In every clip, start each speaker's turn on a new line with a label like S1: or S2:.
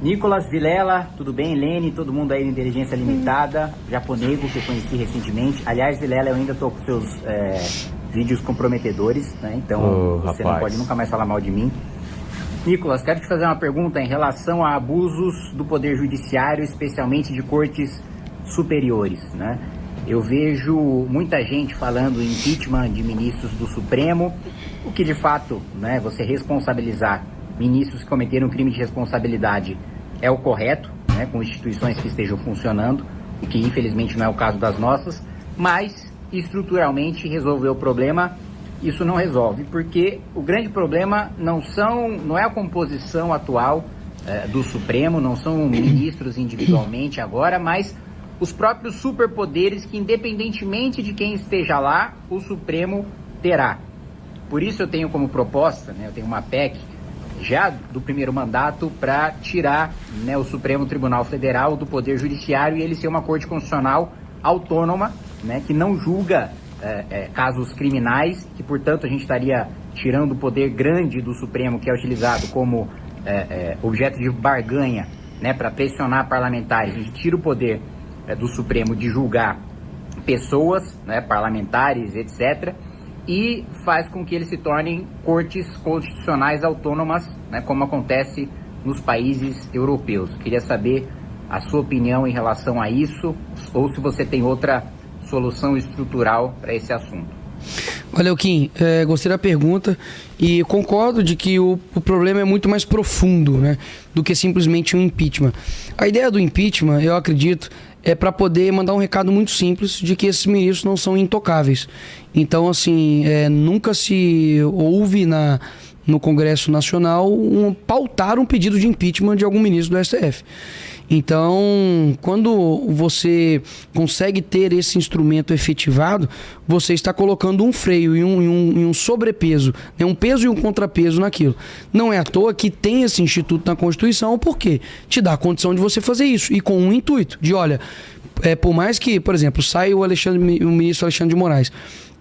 S1: Nicolas Vilela, tudo bem? Lene, todo mundo aí da Inteligência Limitada, Japonego, que eu conheci recentemente. Aliás, Vilela, eu ainda tô com seus vídeos comprometedores, né? Então você não pode nunca mais falar mal de mim. Nicolas, quero te fazer uma pergunta em relação a abusos do Poder Judiciário, especialmente de cortes superiores, né? Eu vejo muita gente falando em impeachment de ministros do Supremo, o que de fato, né, você responsabilizar ministros que cometeram crime de responsabilidade é o correto, né, com instituições que estejam funcionando, o que infelizmente não é o caso das nossas, mas estruturalmente resolver o problema, isso não resolve, porque o grande problema não é a composição atual do Supremo, não são ministros individualmente agora, mas os próprios superpoderes que, independentemente de quem esteja lá, o Supremo terá. Por isso eu tenho como proposta, né, eu tenho uma PEC já do primeiro mandato para tirar, né, o Supremo Tribunal Federal do Poder Judiciário e ele ser uma corte constitucional autônoma, né, que não julga casos criminais, que portanto a gente estaria tirando o poder grande do Supremo, que é utilizado como objeto de barganha, né, para pressionar parlamentares. A gente tira o poder do Supremo de julgar pessoas, né, parlamentares, etc., e faz com que eles se tornem cortes constitucionais autônomas, né, como acontece nos países europeus. Queria saber a sua opinião em relação a isso, ou se você tem outra solução estrutural para esse assunto.
S2: Olha, Kim, gostei da pergunta e concordo de que o problema é muito mais profundo, né, do que simplesmente um impeachment. A ideia do impeachment, eu acredito, é para poder mandar um recado muito simples de que esses ministros não são intocáveis. Então, assim, nunca se ouve no Congresso Nacional pautar um pedido de impeachment de algum ministro do STF. Então, quando você consegue ter esse instrumento efetivado, você está colocando um freio e um sobrepeso, né? Um peso e um contrapeso naquilo. Não é à toa que tem esse instituto na Constituição, porque te dá a condição de você fazer isso, e com um intuito de, olha, por mais que, por exemplo, saia o ministro Alexandre de Moraes,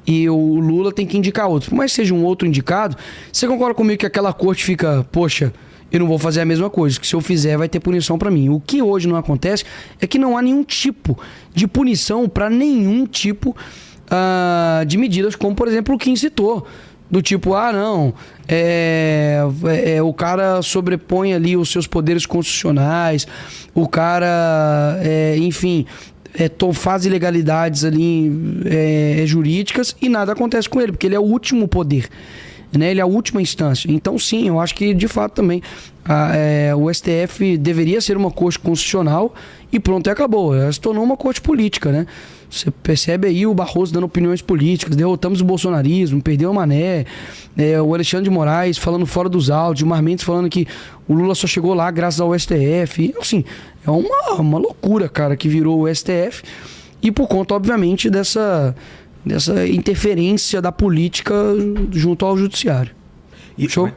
S2: e o Lula tem que indicar outro, por mais que seja um outro indicado, você concorda comigo que aquela corte fica, poxa, eu não vou fazer a mesma coisa, que se eu fizer vai ter punição para mim. O que hoje não acontece é que não há nenhum tipo de punição para nenhum tipo de medidas, como por exemplo o Kim citou, do tipo, o cara sobrepõe ali os seus poderes constitucionais, o cara, faz ilegalidades ali jurídicas e nada acontece com ele, porque ele é o último poder, né? Ele é a última instância. Então sim, eu acho que de fato também o STF deveria ser uma corte constitucional e pronto, e acabou. Ela se tornou uma corte política, né? Você percebe aí o Barroso dando opiniões políticas, derrotamos o bolsonarismo, perdeu a Mané, o Alexandre de Moraes falando fora dos autos, o Mar Mendes falando que o Lula só chegou lá graças ao STF. Assim, é uma loucura, cara, que virou o STF, e por conta, obviamente, dessa interferência da política junto ao judiciário.
S3: Show?